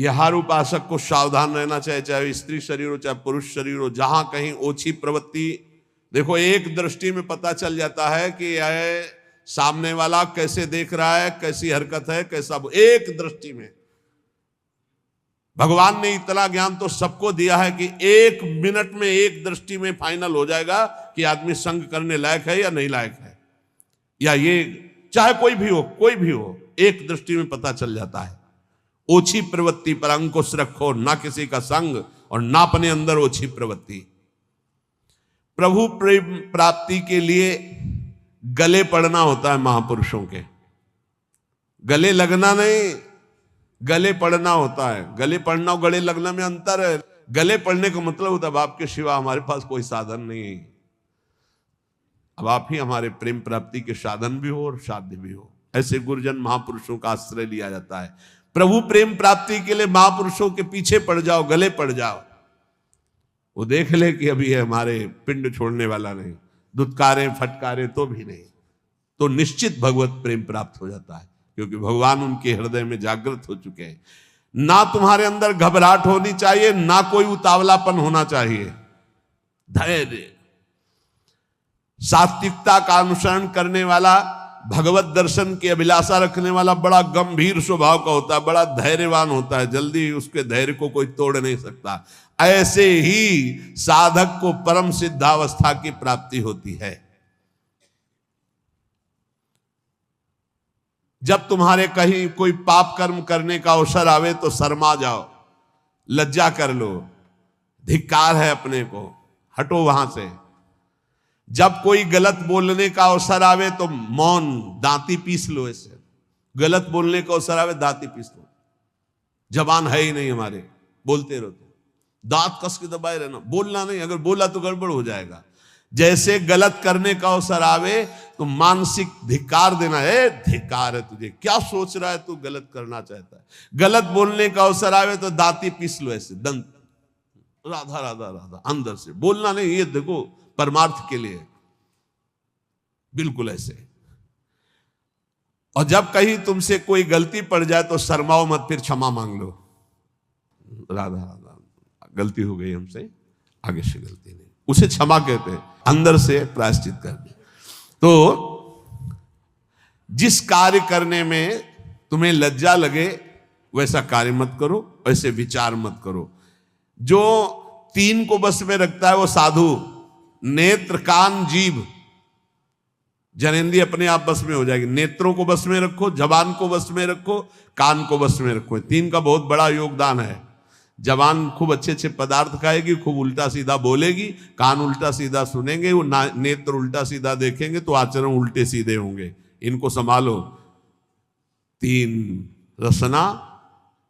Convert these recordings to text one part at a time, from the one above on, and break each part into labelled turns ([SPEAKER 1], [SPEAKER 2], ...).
[SPEAKER 1] यह हर उपासक को सावधान रहना चाहिए, चाहे स्त्री शरीर हो चाहे पुरुष शरीर हो। जहां कहीं ओछी प्रवृत्ति, देखो एक दृष्टि में पता चल जाता है कि यह सामने वाला कैसे देख रहा है, कैसी हरकत है, कैसा, एक दृष्टि में। भगवान ने इतना ज्ञान तो सबको दिया है कि 1 मिनट में एक दृष्टि में फाइनल हो जाएगा कि आदमी संग करने लायक है या नहीं लायक है, या ये चाहे कोई भी हो, एक दृष्टि में पता चल जाता है। ओछी प्रवृत्ति पर अंकुश रखो, ना किसी का संग और ना अपने अंदर ओछी प्रवृत्ति। प्रभु प्रेम प्राप्ति के लिए गले पड़ना होता है महापुरुषों के, गले लगना नहीं, गले पड़ना होता है। गले पड़ना और गले लगना में अंतर है। गले पड़ने का मतलब होता है अब आपके सिवा हमारे पास कोई साधन नहीं है, अब आप ही हमारे प्रेम प्राप्ति के साधन भी हो और साध्य भी हो। ऐसे गुरुजन महापुरुषों का आश्रय लिया जाता है। प्रभु प्रेम प्राप्ति के लिए महापुरुषों के पीछे पड़ जाओ, गले पड़ जाओ, वो देख ले कि अभी है हमारे पिंड छोड़ने वाला नहीं, दुत्कारे फटकारे तो भी नहीं, तो निश्चित भगवत प्रेम प्राप्त हो जाता है, क्योंकि भगवान उनके हृदय में जागृत हो चुके हैं। ना तुम्हारे अंदर घबराहट होनी चाहिए, ना कोई उतावलापन होना चाहिए। धैर्य, सात्विकता का अनुसरण करने वाला, भगवत दर्शन की अभिलाषा रखने वाला बड़ा गंभीर स्वभाव का होता है, बड़ा धैर्यवान होता है, जल्दी उसके धैर्य को कोई तोड़ नहीं सकता। ऐसे ही साधक को परम सिद्धावस्था की प्राप्ति होती है। जब तुम्हारे कहीं कोई पाप कर्म करने का अवसर आवे तो शर्मा जाओ, लज्जा कर लो, धिक्कार है अपने को, हटो वहां से। जब कोई गलत बोलने का अवसर आवे तो मौन, दांती पीस लो। ऐसे गलत बोलने का अवसर आवे दांती पीस लो, जबान है ही नहीं हमारे, बोलते रहो, दांत कस के दबाए रहना, बोलना नहीं, अगर बोला तो गड़बड़ हो जाएगा। जैसे गलत करने का अवसर आवे तो मानसिक धिक्कार देना है, धिक्कार है तुझे, क्या सोच रहा है तू, गलत करना चाहता है। गलत बोलने का अवसर आवे तो दांती पीस लो, ऐसे दंत, राधा राधा राधा, अंदर से बोलना नहीं, ये देखो परमार्थ के लिए, बिल्कुल ऐसे। और जब कहीं तुमसे कोई गलती पड़ जाए तो शर्माओ मत, फिर क्षमा मांग लो, राधा राधा गलती हो गई हमसे, आगे से गलती नहीं, उसे क्षमा कहते हैं, अंदर से प्रायश्चित कर दे। तो जिस कार्य करने में तुम्हें लज्जा लगे वैसा कार्य मत करो, वैसे विचार मत करो। जो 3 को बस में रखता है वो साधु, नेत्र कान जीभ, जनेंद्रिय अपने आप बस में हो जाएगी। नेत्रों को बस में रखो, जबान को बस में रखो, कान को बस में रखो। 3 का बहुत बड़ा योगदान है। जबान खूब अच्छे अच्छे पदार्थ खाएगी, खूब उल्टा सीधा बोलेगी, कान उल्टा सीधा सुनेंगे, वो नेत्र उल्टा सीधा देखेंगे तो आचरण उल्टे सीधे होंगे। इनको संभालो। 3 रसना,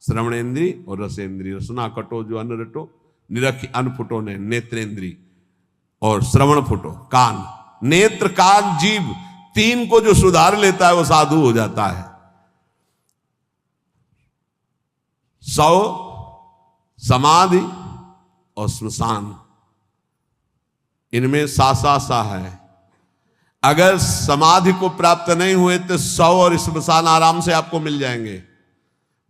[SPEAKER 1] श्रवणेन्द्री और रसेंद्री। रसना कटो जो अन्न रटो, निरख अन्न फुटो ने, नेत्रेंद्री, और श्रवण फुटो कान। नेत्र कान जीभ, 3 को जो सुधार लेता है वो साधु हो जाता है। 100 समाधि और श्मशान, इनमें सा है। अगर समाधि को प्राप्त नहीं हुए तो 100 और श्मशान आराम से आपको मिल जाएंगे।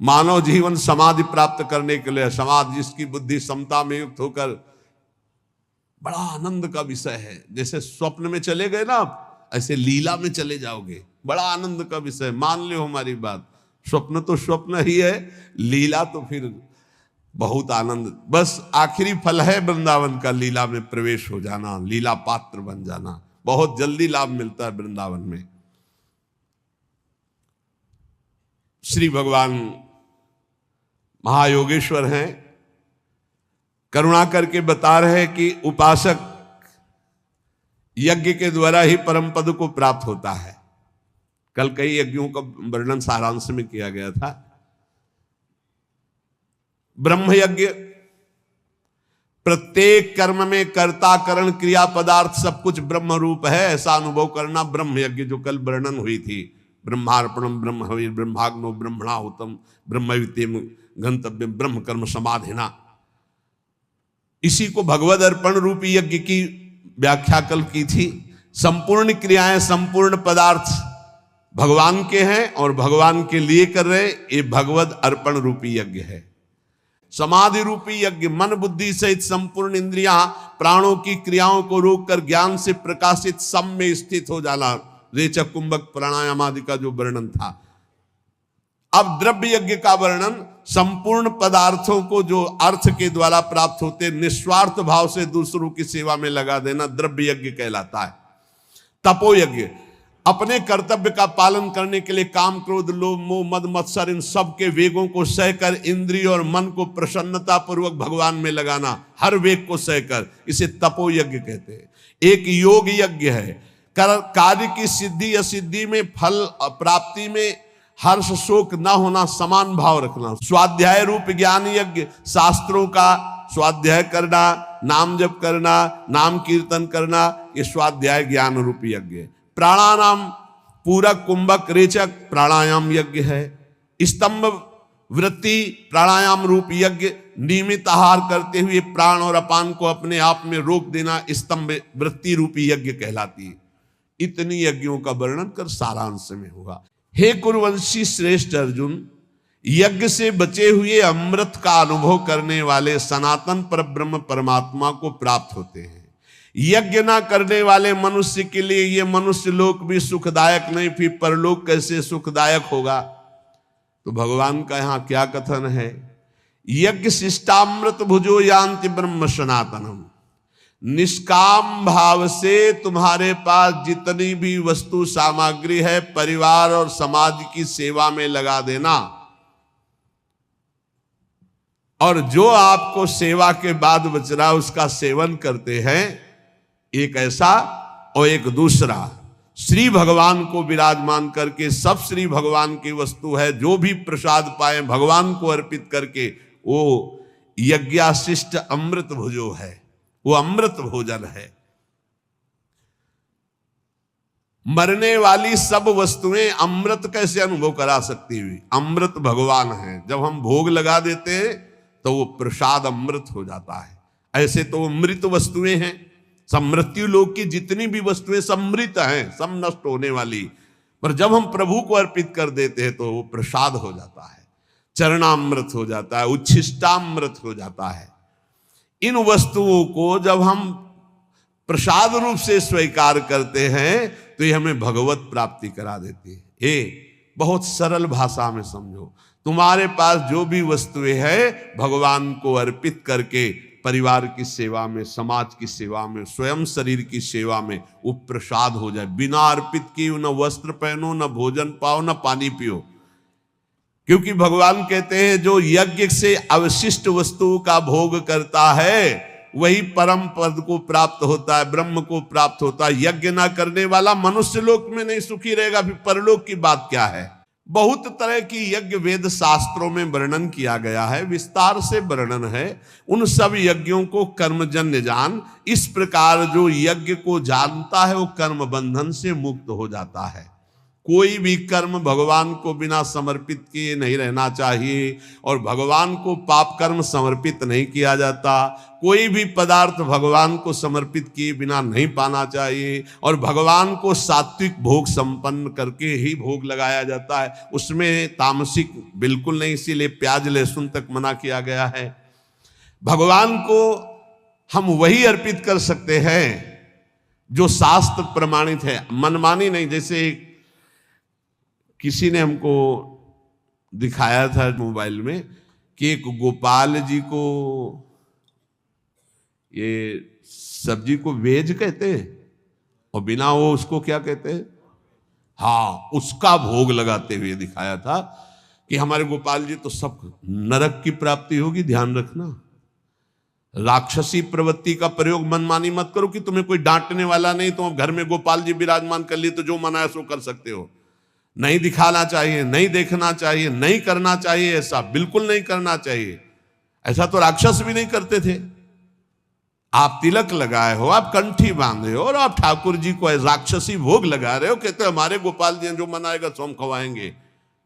[SPEAKER 1] मानव जीवन समाधि प्राप्त करने के लिए, समाधि जिसकी बुद्धि समता में युक्त होकर, बड़ा आनंद का विषय है। जैसे स्वप्न में चले गए ना आप, ऐसे लीला में चले जाओगे, बड़ा आनंद का विषय। मान लो हमारी बात, स्वप्न तो स्वप्न ही है, लीला तो फिर बहुत आनंद। बस आखिरी फल है वृंदावन का, लीला में प्रवेश हो जाना, लीला पात्र बन जाना। बहुत जल्दी लाभ मिलता है वृंदावन में। श्री भगवान महायोगेश्वर हैं, करुणा करके बता रहे कि उपासक यज्ञ के द्वारा ही परम पद को प्राप्त होता है। कल कई यज्ञों का वर्णन सारांश में किया गया था। ब्रह्म यज्ञ, प्रत्येक कर्म में कर्ता करण क्रिया पदार्थ सब कुछ ब्रह्म रूप है, ऐसा अनुभव करना ब्रह्म यज्ञ, जो कल वर्णन हुई थी। ब्रह्मार्पणम ब्रह्म हविर् ब्रह्माग्नो ब्रह्मणाहुतम ब्रह्मविद्यम गंतव्यम ब्रह्म कर्म समाधिना। इसी को भगवद अर्पण रूपी यज्ञ की व्याख्या कल की थी। संपूर्ण क्रियाएं, संपूर्ण पदार्थ भगवान के हैं और भगवान के लिए कर रहे, ये भगवद अर्पण रूपी यज्ञ है। समाधि रूपी यज्ञ मन बुद्धि सहित संपूर्ण इंद्रियां प्राणों की क्रियाओं को रोककर ज्ञान से प्रकाशित सम में स्थित हो जाना, रेचक कुंभक प्राणायाम आदि का जो वर्णन था। अब द्रव्य यज्ञ का वर्णन संपूर्ण पदार्थों को जो अर्थ के द्वारा प्राप्त होते निस्वार्थ भाव से दूसरों की सेवा में लगा देना द्रव्य यज्ञ कहलाता है। तपो यज्ञ अपने कर्तव्य का पालन करने के लिए काम क्रोध लोभ मोह मद मत्सर इन सब के वेगों को सहकर इंद्रिय और मन को प्रसन्नता पूर्वक भगवान में लगाना, हर वेग को सहकर, इसे तपो यज्ञ कहते हैं। एक योग यज्ञ है, कार्य की सिद्धि असिद्धि में फल प्राप्ति में हर्ष शोक न होना, समान भाव रखना। स्वाध्याय रूप ज्ञान यज्ञ शास्त्रों का स्वाध्याय करना, नाम जप करना, नाम कीर्तन करना, ये स्वाध्याय ज्ञान रूप यज्ञ। प्राणायाम पूरक कुंभक रेचक प्राणायाम यज्ञ है। स्तंभ वृत्ति प्राणायाम रूप यज्ञ, नियमित आहार करते हुए प्राण और अपान को अपने आप में रोक देना स्तंभ वृत्ति रूपी यज्ञ कहलाती है। इतनी यज्ञों का वर्णन कर सारांश में होगा। हे कुरुवंशी श्रेष्ठ अर्जुन, यज्ञ से बचे हुए अमृत का अनुभव करने वाले सनातन परब्रह्म परमात्मा को प्राप्त होते हैं। यज्ञ ना करने वाले मनुष्य के लिए यह मनुष्य लोक भी सुखदायक नहीं, फिर परलोक कैसे सुखदायक होगा। तो भगवान का यहां क्या कथन है, यज्ञ शिष्टामृत भुजो यान्ति ब्रह्म सनातनम। निष्काम भाव से तुम्हारे पास जितनी भी वस्तु सामग्री है परिवार और समाज की सेवा में लगा देना, और जो आपको सेवा के बाद बच रहा उसका सेवन करते हैं, एक ऐसा और एक दूसरा। श्री भगवान को विराजमान करके, सब श्री भगवान की वस्तु है, जो भी प्रसाद पाए भगवान को अर्पित करके, वो यज्ञाशिष्ट अमृत भुजो है, वो अमृत भोजन है। मरने वाली सब वस्तुएं अमृत कैसे अनुभव करा सकती हुई, अमृत भगवान है। जब हम भोग लगा देते हैं तो वो प्रसाद अमृत हो जाता है। ऐसे तो मृत वस्तुएं हैं, सब मृत्यु लोक की जितनी भी वस्तुएं सब मृत हैं, सब नष्ट होने वाली, पर जब हम प्रभु को अर्पित कर देते हैं तो वो प्रसाद हो जाता है, चरणामृत हो जाता है, उच्छिष्टामृत हो जाता है। इन वस्तुओं को जब हम प्रसाद रूप से स्वीकार करते हैं तो ये हमें भगवत प्राप्ति करा देती है। ये बहुत सरल भाषा में समझो, तुम्हारे पास जो भी वस्तुएं हैं भगवान को अर्पित करके परिवार की सेवा में, समाज की सेवा में, स्वयं शरीर की सेवा में वो प्रसाद हो जाए। बिना अर्पित किए न वस्त्र पहनो, न भोजन पाओ, न पानी पियो, क्योंकि भगवान कहते हैं जो यज्ञ से अवशिष्ट वस्तु का भोग करता है वही परम पद को प्राप्त होता है, ब्रह्म को प्राप्त होता है। यज्ञ ना करने वाला मनुष्य लोक में नहीं सुखी रहेगा, फिर परलोक की बात क्या है। बहुत तरह की यज्ञ वेद शास्त्रों में वर्णन किया गया है, विस्तार से वर्णन है। उन सब यज्ञों को कर्मजन्य जान। इस प्रकार जो यज्ञ को जानता है वो कर्म बंधन से मुक्त हो जाता है। कोई भी कर्म भगवान को बिना समर्पित किए नहीं रहना चाहिए, और भगवान को पाप कर्म समर्पित नहीं किया जाता। कोई भी पदार्थ भगवान को समर्पित किए बिना नहीं पाना चाहिए, और भगवान को सात्विक भोग संपन्न करके ही भोग लगाया जाता है, उसमें तामसिक बिल्कुल नहीं। इसीलिए प्याज लहसुन तक मना किया गया है। भगवान को हम वही अर्पित कर सकते हैं जो शास्त्र प्रमाणित है, मनमानी नहीं। जैसे किसी ने हमको दिखाया था मोबाइल में कि एक गोपाल जी को ये सब्जी को वेज कहते हैं और बिना वो उसको क्या कहते हैं, हाँ, उसका भोग लगाते हुए दिखाया था कि हमारे गोपाल जी तो सब नरक की प्राप्ति होगी। ध्यान रखना, राक्षसी प्रवृत्ति का प्रयोग मनमानी मत करो कि तुम्हें कोई डांटने वाला नहीं, तुम घर में गोपाल जी विराजमान कर लिए तो जो मना है सो कर सकते हो। नहीं दिखाना चाहिए, नहीं देखना चाहिए, नहीं करना चाहिए, ऐसा बिल्कुल नहीं करना चाहिए। ऐसा तो राक्षस भी नहीं करते थे। आप तिलक लगाए हो, आप कंठी बांधे हो और आप ठाकुर जी को राक्षसी भोग लगा रहे हो, कहते हमारे गोपाल जी जो मनाएगा सो हम खवाएंगे।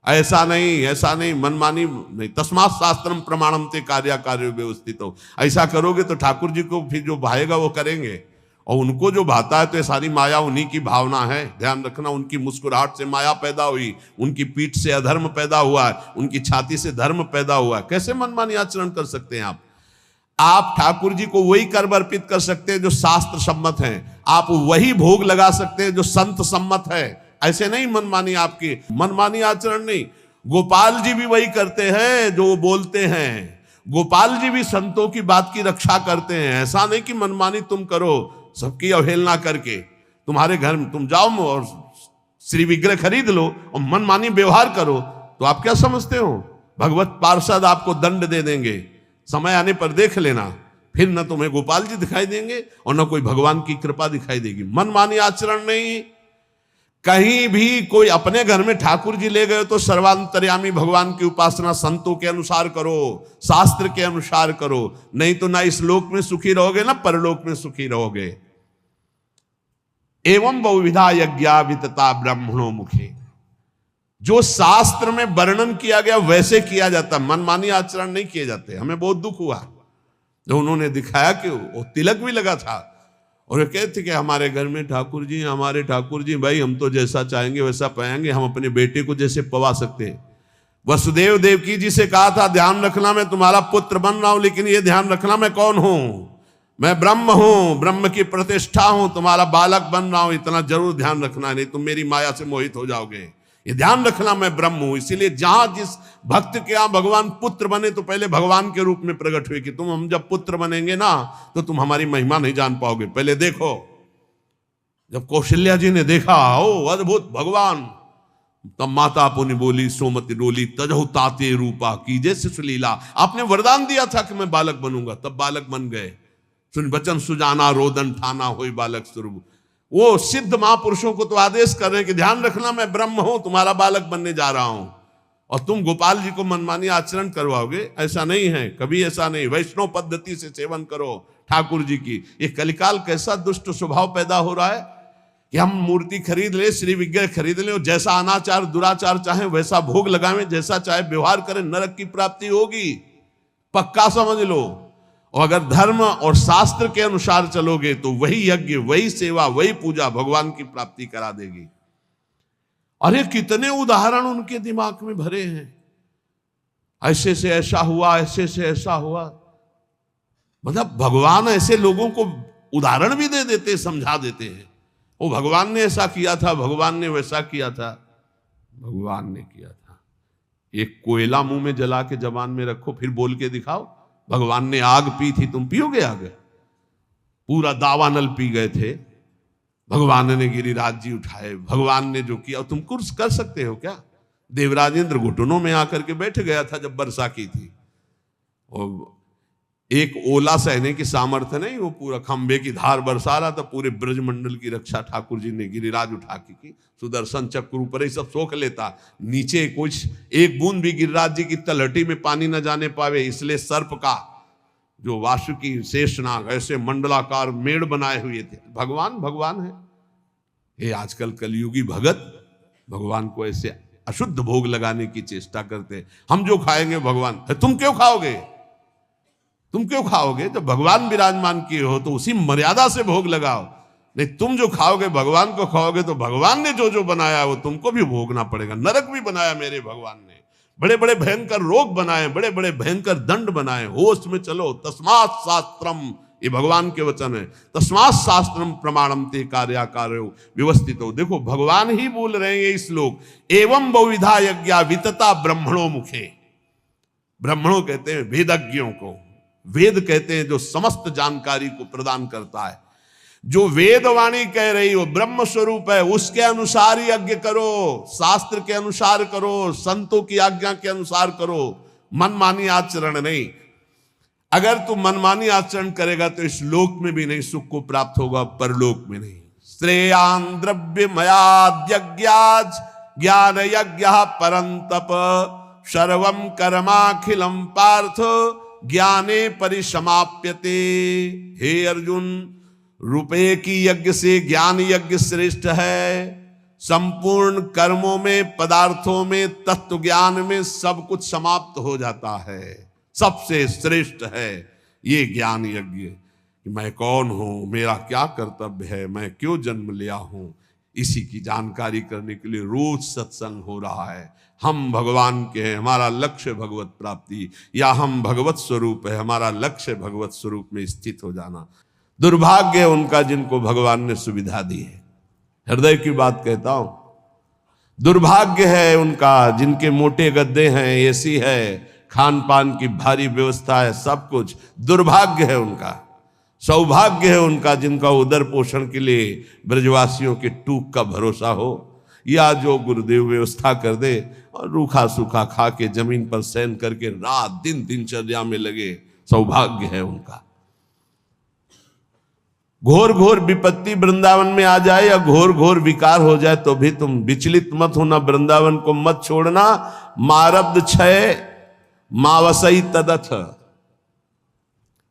[SPEAKER 1] ऐसा नहीं, ऐसा नहीं, मनमानी नहीं। तस्मात् शास्त्रम प्रमाणम ते कार्य व्यवस्थित हो। ऐसा करोगे तो ठाकुर जी को फिर जो भाएगा वो करेंगे, और उनको जो भाता है तो ये सारी माया उन्हीं की भावना है। ध्यान रखना, उनकी मुस्कुराहट से माया पैदा हुई, उनकी पीठ से अधर्म पैदा हुआ है, उनकी छाती से धर्म पैदा हुआ है। कैसे मनमानी आचरण कर सकते हैं आप ठाकुर जी को वही कर्म अर्पित कर सकते हैं जो शास्त्र सम्मत है, आप वही भोग लगा सकते हैं जो संत सम्मत है। ऐसे नहीं मनमानी, आपकी मनमानी आचरण नहीं। गोपाल जी भी वही करते हैं जो बोलते हैं, गोपाल जी भी संतों की बात की रक्षा करते हैं। ऐसा नहीं कि मनमानी तुम करो सबकी अवहेलना करके। तुम्हारे घर में तुम जाओ और श्री विग्रह खरीद लो और मनमानी व्यवहार करो तो आप क्या समझते हो? भगवत पार्षद आपको दंड दे देंगे, समय आने पर देख लेना। फिर न तुम्हें गोपाल जी दिखाई देंगे और न कोई भगवान की कृपा दिखाई देगी। मनमानी आचरण नहीं। कहीं भी कोई अपने घर में ठाकुर जी ले गए तो सर्वांतर्यामी भगवान की उपासना संतों के अनुसार करो, शास्त्र के अनुसार करो, नहीं तो ना इस लोक में सुखी रहोगे ना परलोक में सुखी रहोगे। एवं बहुविधा यज्ञा वितता ब्राह्मणों मुखे, जो शास्त्र में वर्णन किया गया वैसे किया जाता, मनमानी आचरण नहीं किए जाते। हमें बहुत दुख हुआ जो उन्होंने दिखाया कि वो तिलक भी लगा था और ये कहते कि हमारे घर में ठाकुर जी, हमारे ठाकुर जी, भाई हम तो जैसा चाहेंगे वैसा पाएंगे, हम अपने बेटे को जैसे पवा सकते हैं। वसुदेव देवकी जी से कहा था ध्यान रखना मैं तुम्हारा पुत्र बन रहा हूं, लेकिन ये ध्यान रखना मैं कौन हूं, मैं ब्रह्म हूं, ब्रह्म की प्रतिष्ठा हूं, तुम्हारा बालक बन रहा हूं, इतना जरूर ध्यान रखना, नहीं तुम मेरी माया से मोहित हो जाओगे। ये ध्यान रखना मैं ब्रह्म हूं। इसीलिए जहां जिस भक्त के यहां भगवान पुत्र बने तो पहले भगवान के रूप में प्रकट हुए कि तुम हम जब पुत्र बनेंगे ना तो तुम हमारी महिमा नहीं जान पाओगे, पहले देखो। जब कौशल्या जी ने देखा ओ अद्भुत भगवान, तब माता पुनि बोली सोमति डोली तजहु ताते रूपा कीजे सुलीला। आपने वरदान दिया था कि मैं बालक बनूंगा, तब बालक बन गए। सुन बचन सुजाना रोदन ठाना होई बालक स्वरूप। वो सिद्ध महापुरुषों को तो आदेश कर रहे हैं कि ध्यान रखना मैं ब्रह्म हूं, तुम्हारा बालक बनने जा रहा हूं, और तुम गोपाल जी को मनमानी आचरण करवाओगे। ऐसा नहीं है, कभी ऐसा नहीं। वैष्णव पद्धति से सेवन करो ठाकुर जी की। ये कलिकाल कैसा दुष्ट स्वभाव पैदा हो रहा है कि हम मूर्ति खरीद ले, श्री विग्रह खरीद ले और जैसा अनाचार दुराचार चाहे वैसा भोग लगावे, जैसा चाहे व्यवहार करें, नरक की प्राप्ति होगी, पक्का समझ लो। और अगर धर्म और शास्त्र के अनुसार चलोगे तो वही यज्ञ, वही सेवा, वही पूजा भगवान की प्राप्ति करा देगी। अरे कितने उदाहरण उनके दिमाग में भरे हैं, ऐसे से ऐसा हुआ, ऐसे से ऐसा हुआ। मतलब भगवान ऐसे लोगों को उदाहरण भी दे देते, समझा देते हैं। वो भगवान ने ऐसा किया था, भगवान ने वैसा किया था, भगवान ने किया था। एक कोयला मुंह में जला के जबान में रखो, फिर बोल के दिखाओ भगवान ने आग पी थी, तुम पियोगे आग? पूरा दावानल पी गए थे, भगवान ने गिरिराज जी उठाए, भगवान ने जो किया तुम कुछ कर सकते हो क्या? देवराजेंद्र घुटनों में आकर के बैठ गया था जब वर्षा की थी, और एक ओला सहने की सामर्थ्य नहीं, वो पूरा खंबे की धार बरसा रहा था। पूरे ब्रजमंडल की रक्षा ठाकुर जी ने गिरिराज उठा के की। सुदर्शन चक्र ऊपर ही सब सोख लेता, नीचे कुछ एक बूंद भी गिरिराज जी की तलहटी में पानी न जाने पावे, इसलिए सर्प का जो वासुकी शेषनाग ऐसे मंडलाकार मेड़ बनाए हुए थे। भगवान भगवान है। ये आजकल कलयुगी भगत भगवान को ऐसे अशुद्ध भोग लगाने की चेष्टा करते। हम जो खाएंगे भगवान, तुम क्यों खाओगे? तुम क्यों खाओगे? जब भगवान विराजमान किए हो तो उसी मर्यादा से भोग लगाओ। नहीं, तुम जो खाओगे भगवान को खाओगे तो भगवान ने जो जो बनाया वो तुमको भी भोगना पड़ेगा। नरक भी बनाया मेरे भगवान ने, बड़े बड़े भयंकर रोग बनाए, बड़े बड़े भयंकर दंड बनाए। होश में चलो। तस्मात् शास्त्रम, ये भगवान के वचन है। तस्मात् शास्त्रम प्रमाणम ते कार्याकार्यो व्यवस्थितो। देखो भगवान ही बोल रहे हैं ये श्लोक। एवं बहुविधा यज्ञा वितता ब्राह्मणों मुखे। ब्राह्मणों कहते हैं वेदज्ञों को, वेद कहते हैं जो समस्त जानकारी को प्रदान करता है। जो वेदवाणी कह रही हो ब्रह्म स्वरूप है, उसके अनुसार ही यज्ञ करो, शास्त्र के अनुसार करो, संतों की आज्ञा के अनुसार करो, मनमानी आचरण नहीं। अगर तू मनमानी आचरण करेगा तो इस लोक में भी नहीं सुख को प्राप्त होगा, परलोक में नहीं। श्रेयान द्रव्यमयाद्यज्ञाज ज्ञान यज्ञ परंतप सर्वं कर्माखिलम पार्थ ज्ञाने परिसमाप्यते। हे अर्जुन, रुपये की यज्ञ से ज्ञान यज्ञ श्रेष्ठ है। संपूर्ण कर्मों में, पदार्थों में, तत्व ज्ञान में सब कुछ समाप्त हो जाता है। सबसे श्रेष्ठ है ये ज्ञान यज्ञ। कि मैं कौन हूं, मेरा क्या कर्तव्य है, मैं क्यों जन्म लिया हूं, इसी की जानकारी करने के लिए रोज सत्संग हो रहा है। हम भगवान के हैं, हमारा लक्ष्य भगवत प्राप्ति, या हम भगवत स्वरूप है, हमारा लक्ष्य भगवत स्वरूप में स्थित हो जाना। दुर्भाग्य है उनका जिनको भगवान ने सुविधा दी है। हृदय की बात कहता हूं, दुर्भाग्य है उनका जिनके मोटे गद्दे हैं, एसी है, खान पान की भारी व्यवस्था है, सब कुछ। दुर्भाग्य है उनका। सौभाग्य है उनका जिनका उदर पोषण के लिए ब्रजवासियों के टूक का भरोसा हो, या जो गुरुदेव व्यवस्था कर दे और रूखा सूखा खा के जमीन पर शयन करके रात दिन दिनचर्या में लगे। सौभाग्य है उनका। घोर घोर विपत्ति वृंदावन में आ जाए या घोर घोर विकार हो जाए तो भी तुम विचलित मत होना, वृंदावन को मत छोड़ना। मारब्ध क्षय मावसई तदथ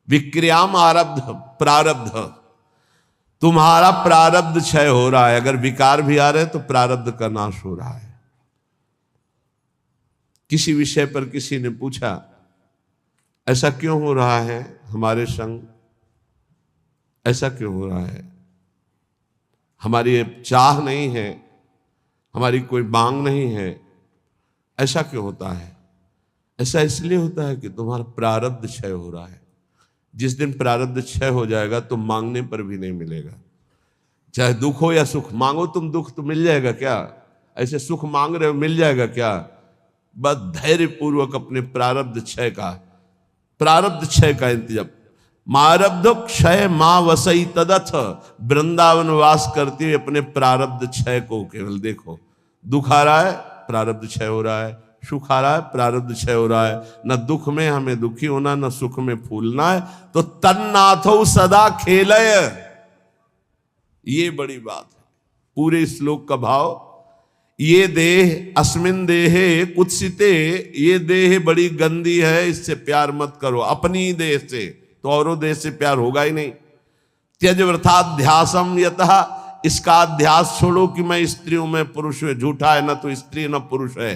[SPEAKER 1] विक्रियाम आरब्ध प्रारब्ध। तुम्हारा प्रारब्ध क्षय हो रहा है। अगर विकार भी आ रहे तो प्रारब्ध का नाश हो रहा है। किसी विषय पर किसी ने पूछा, ऐसा क्यों हो रहा है हमारे संग, ऐसा क्यों हो रहा है? हमारी चाह नहीं है, हमारी कोई मांग नहीं है, ऐसा क्यों होता है? ऐसा इसलिए होता है कि तुम्हारा प्रारब्ध क्षय हो रहा है। जिस दिन प्रारब्ध क्षय हो जाएगा तो मांगने पर भी नहीं मिलेगा। चाहे दुख हो या सुख, मांगो तुम दुख तो मिल जाएगा क्या? ऐसे सुख मांग रहे हो, मिल जाएगा क्या? बस धैर्य पूर्वक अपने प्रारब्ध क्षय का इंतजाम। मारब्ध क्षय मां वसई तदथ। वृंदावन वास करते हुए अपने प्रारब्ध क्षय को केवल देखो। दुख आ रहा है, प्रारब्ध क्षय हो रहा है। सुख आ रहा है, प्रारब्ध क्षय हो रहा है। न दुख में हमें दुखी होना, न सुख में फूलना है। तो तन्नाथो सदा खेलय, ये बड़ी बात है। पूरे श्लोक का भाव, ये देह अस्मिन देहे कुत्सिते, ये देह बड़ी गंदी है, इससे प्यार मत करो। अपनी देह से, तो औरों देह से प्यार होगा ही नहीं। त्यज वृथाध्यासम यतः, इसका अध्यास छोड़ो कि मैं स्त्री हूं, मैं पुरुष हूं। झूठा है, न तो स्त्री न पुरुष है।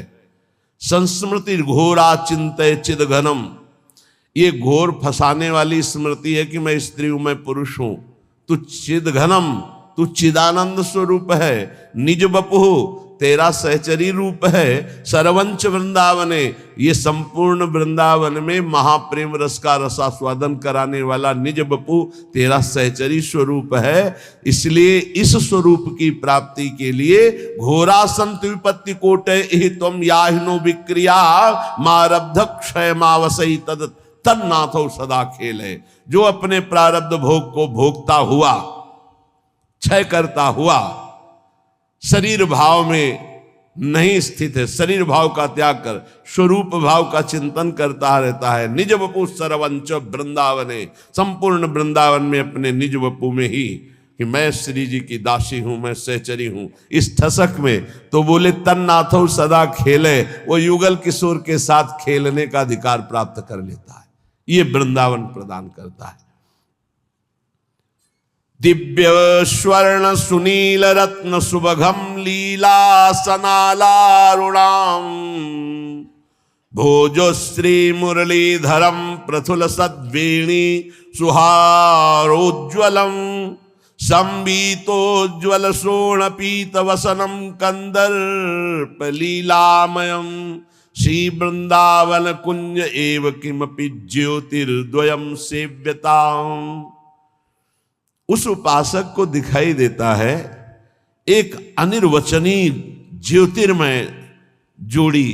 [SPEAKER 1] संस्मृति घोरा चिंतय चिद घनम, ये घोर फंसाने वाली स्मृति है कि मैं स्त्री हूं, मैं पुरुष हूं। तू चिद घनम, तू चिदानंद स्वरूप है। निज बपु, तेरा सहचरी रूप है। सरवंच वृंदावने, ये संपूर्ण वृंदावन में महाप्रेम रस का रसास्वादन कराने वाला निज बपू तेरा सहचरी स्वरूप है। इसलिए इस स्वरूप की प्राप्ति के लिए घोरा संत विपत्ति कोटे तुम याहिनो विक्रिया मारब्ध क्षय मावसई तद तन्नाथो सदा खेल है। जो अपने प्रारब्ध भोग को भोगता हुआ, क्षय करता हुआ, शरीर भाव में नहीं स्थित है, शरीर भाव का त्याग कर स्वरूप भाव का चिंतन करता रहता है। निज वपु सरवंच वृंदावने, संपूर्ण वृंदावन में अपने निज वपु में ही कि मैं श्री जी की दासी हूं, मैं सहचरी हूं, इस ठसक में तो बोले तन्नाथो सदा खेले, वो युगल किशोर के साथ खेलने का अधिकार प्राप्त कर लेता है। ये वृंदावन प्रदान करता है। दिव्य स्वर्ण सुनील रत्न सुबघम लीला सनालारुणाम भोजोश्री मुरलीधरम प्रथुल सद्वेणी सुहारोज्वलम संबीतोज्वल शोणपीत वसनम कंदर्प लीलामयम श्री वृंदावन कुंज एव किमपि ज्योतिर्द्वयम सेव्यताम। उस उपासक को दिखाई देता है एक अनिर्वचनीय ज्योतिर्मय जोड़ी,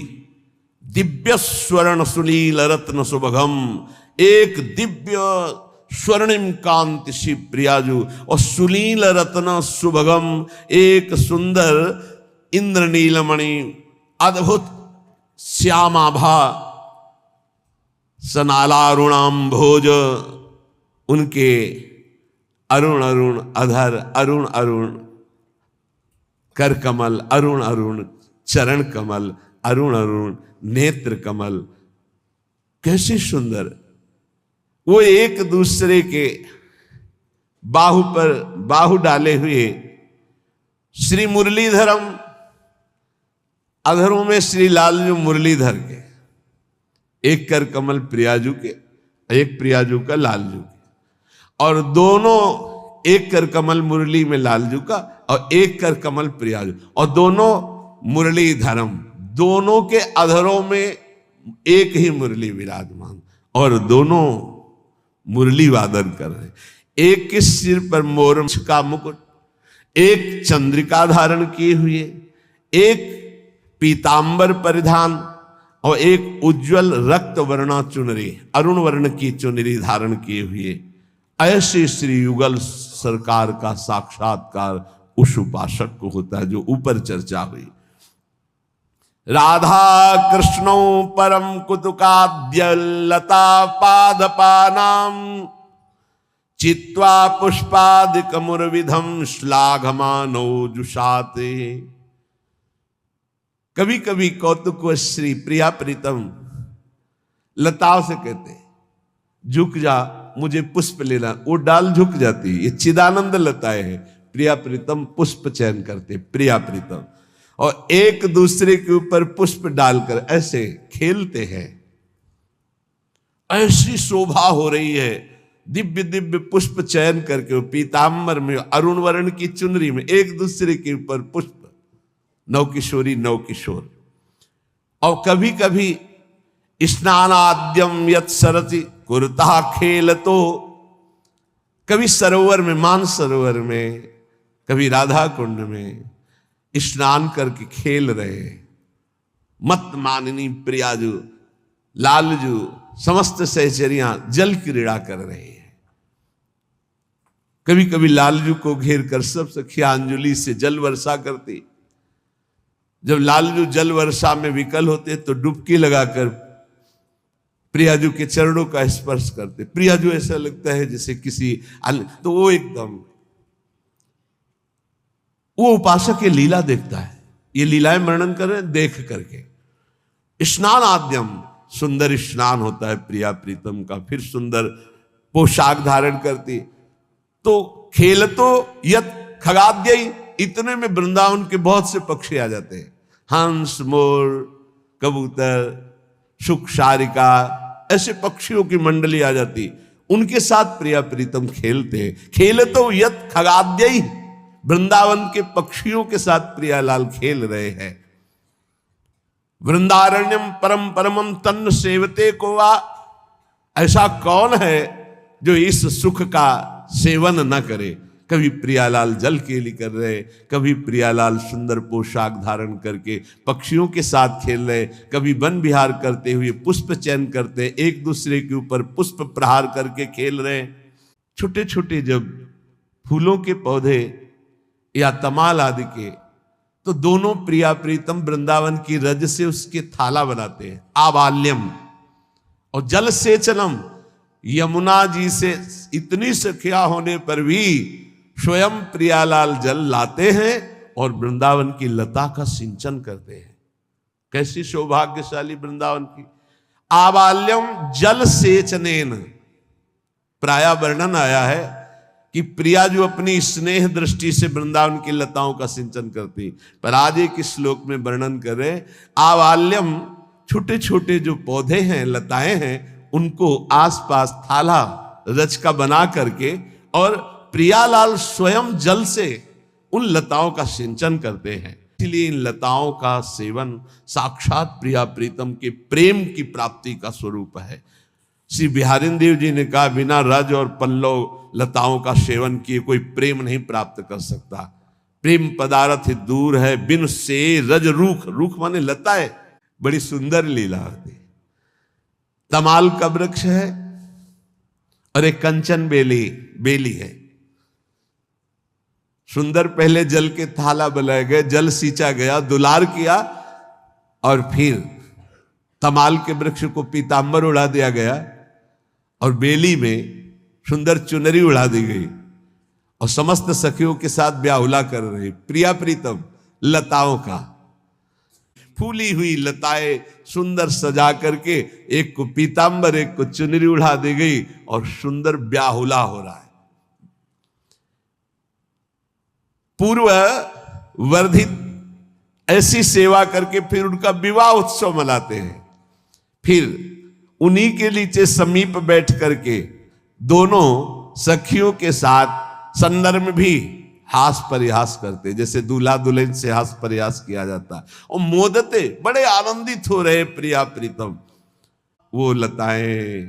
[SPEAKER 1] दिव्य स्वर्ण सुनील रत्न सुभगम, एक दिव्य स्वर्णिम कांति शिव प्रियाजु और सुनील रत्न सुभगम, एक सुंदर इंद्रनीलमणि अद्भुत श्यामाभा सनालारुणाम भोज, उनके अरुण अरुण अधर, अरुण अरुण कर कमल, अरुण अरुण चरण कमल, अरुण अरुण नेत्र कमल, कैसे सुंदर। वो एक दूसरे के बाहु पर बाहु डाले हुए श्री मुरलीधरम, अधरों में श्री लालजू मुरलीधर के, एक कर कमल प्रियाजू के, एक प्रियाजू का लालजू के, और दोनों एक कर कमल मुरली में लालजू का और एक कर कमल प्रियाजू, और दोनों मुरली धर्म, दोनों के अधरों में एक ही मुरली विराजमान और दोनों मुरली वादन कर रहे। एक के सिर पर मोर का मुकुट, एक चंद्रिका धारण किए हुए, एक पीतांबर परिधान और एक उज्जवल रक्त वर्णा चुनरी, अरुण वर्ण की चुनरी धारण किए हुए, ऐसे श्री युगल सरकार का साक्षात्कार उस उपासक को होता है जो ऊपर चर्चा हुई। राधा कृष्णो परम कुतुकाद्य लता पादपानाम चित्वा पुष्पादिकमुर्विधम श्लाघमानो जुषाते। कभी कभी कौतुक श्री प्रिया प्रीतम लताओं से कहते झुक जा, मुझे पुष्प लेना, वो डाल झुक जाती। ये चिदानंद लताएं हैं। प्रिया प्रीतम पुष्प चयन करते, प्रिया प्रीतम, और एक दूसरे के ऊपर पुष्प डालकर ऐसे खेलते हैं। ऐसी शोभा हो रही है, दिव्य दिव्य पुष्प चयन करके पीतांबर में, अरुण वर्ण की चुनरी में एक दूसरे के ऊपर पुष्प, नव किशोरी नव किशोर। और कभी कभी स्नानाद्यम यत सरति कुरता खेल, तो कभी सरोवर में, मान सरोवर में, कभी राधा कुंड में स्नान करके खेल रहे। मत माननी प्रियाजू लालजू समस्त सहचरियां जल क्रीड़ा कर रहे हैं। कभी कभी लालजू को घेर कर सब सखियां अंजलि से जल वर्षा करती। जब लालजू जल वर्षा में विकल होते तो डुबकी लगाकर प्रियाजू के चरणों का स्पर्श करते। प्रियाजू ऐसा लगता है जैसे किसी तो वो एकदम, वो उपासक ये लीला देखता है, ये लीलाएं वर्णन कर रहे हैं देख करके। स्नान आद्यम, सुंदर स्नान होता है प्रिया प्रीतम का, फिर सुंदर पोशाक धारण करती। तो खेल तो यत खगाद्य, इतने में वृंदावन के बहुत से पक्षी आ जाते हैं, हंस मोर कबूतर सुख सारिका, ऐसे पक्षियों की मंडली आ जाती, उनके साथ प्रिया प्रीतम खेलते हैं। खेल तो यत खगाद्य, वृंदावन के पक्षियों के साथ प्रियालाल खेल रहे हैं। वृंदारण्यम परम परमम तन्न सेवते को वा, ऐसा कौन है जो इस सुख का सेवन न करे। कभी प्रियालाल जल केली कर रहे, कभी प्रियालाल सुंदर पोशाक धारण करके पक्षियों के साथ खेल रहे, कभी वन विहार करते हुए पुष्प चयन करते, एक दूसरे के ऊपर पुष्प प्रहार करके खेल रहे। छोटे छोटे जब फूलों के पौधे या तमाल आदि के, तो दोनों प्रिया प्रीतम वृंदावन की रज से उसके थाला बनाते हैं, आबाल्यम। और जल सेचनम, यमुना जी से इतनी सखिया होने पर भी स्वयं प्रियालाल जल लाते हैं और वृंदावन की लता का सिंचन करते हैं। कैसी सौभाग्यशाली वृंदावन की। आबाल्यम जल सेचनेन, प्राय वर्णन आया है कि प्रिया जो अपनी स्नेह दृष्टि से वृंदावन की लताओं का सिंचन करती, पर आज एक श्लोक में वर्णन कर रहे आबाल्यम, छोटे छोटे जो पौधे हैं लताएं हैं, उनको आसपास थाला रच का बना करके, और प्रियालाल स्वयं जल से उन लताओं का सिंचन करते हैं। इसलिए इन लताओं का सेवन साक्षात प्रिया प्रीतम के प्रेम की प्राप्ति का स्वरूप है। श्री बिहारी देव जी ने कहा, बिना रज और पल्लव लताओं का सेवन किए कोई प्रेम नहीं प्राप्त कर सकता। प्रेम पदार्थ दूर है बिन से रज रूख, रूख माने लता है। बड़ी सुंदर लीला होती। तमाल का वृक्ष है और एक कंचन बेली है। सुंदर पहले जल के थाला बनाए गए, जल सींचा गया, दुलार किया, और फिर तमाल के वृक्ष को पीतांबर उड़ा दिया गया और बेली में सुंदर चुनरी उड़ा दी गई, और समस्त सखियों के साथ ब्याहुला कर रहे प्रिया प्रीतम लताओं का। फूली हुई लताएं सुंदर सजा करके, एक को पीतांबर एक को चुनरी उड़ा दी गई और सुंदर ब्याहुला हो रहा है। पूर्व वर्धित ऐसी सेवा करके फिर उनका विवाह उत्सव मनाते हैं। फिर उन्हीं के नीचे समीप बैठ करके दोनों सखियों के साथ संदर्भ भी हास परिहास करते, जैसे दूल्हा दुल्हन से हास परिहास किया जाता है, और मोदते बड़े आनंदित हो रहे प्रिया प्रीतम। वो लताएं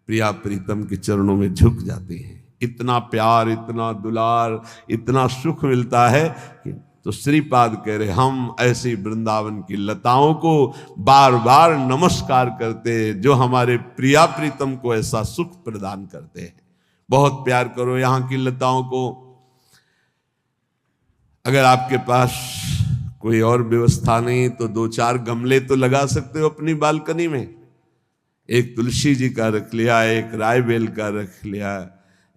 [SPEAKER 1] प्रिया प्रीतम के चरणों में झुक जाती हैं। इतना प्यार, इतना दुलार, इतना सुख मिलता है कि तो श्रीपाद कह रहे हम ऐसी वृंदावन की लताओं को बार बार नमस्कार करते हैं जो हमारे प्रिया प्रीतम को ऐसा सुख प्रदान करते हैं। बहुत प्यार करो यहाँ की लताओं को। अगर आपके पास कोई और व्यवस्था नहीं तो 2-4 गमले तो लगा सकते हो अपनी बालकनी में। एक तुलसी जी का रख लिया, एक राय बेल का रख लिया,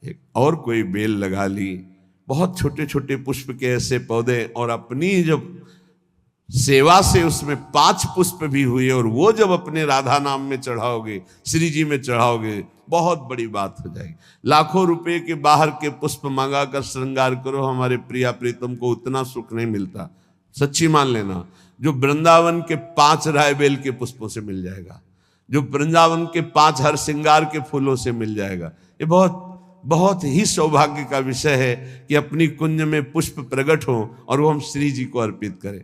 [SPEAKER 1] एक और कोई बेल लगा ली। बहुत छोटे छोटे पुष्प के ऐसे पौधे, और अपनी जब सेवा से उसमें 5 पुष्प भी हुए और वो जब अपने राधा नाम में चढ़ाओगे, श्री जी में चढ़ाओगे, बहुत बड़ी बात हो जाएगी। लाखों रुपए के बाहर के पुष्प मंगा कर श्रृंगार करो, हमारे प्रिया प्रीतम को उतना सुख नहीं मिलता। सच्ची मान लेना, जो वृंदावन के 5 रायबेल के पुष्पों से मिल जाएगा, जो वृंदावन के 5 हर श्रृंगार के फूलों से मिल जाएगा। ये बहुत बहुत ही सौभाग्य का विषय है कि अपनी कुंज में पुष्प प्रकट हो और वो हम श्री जी को अर्पित करें।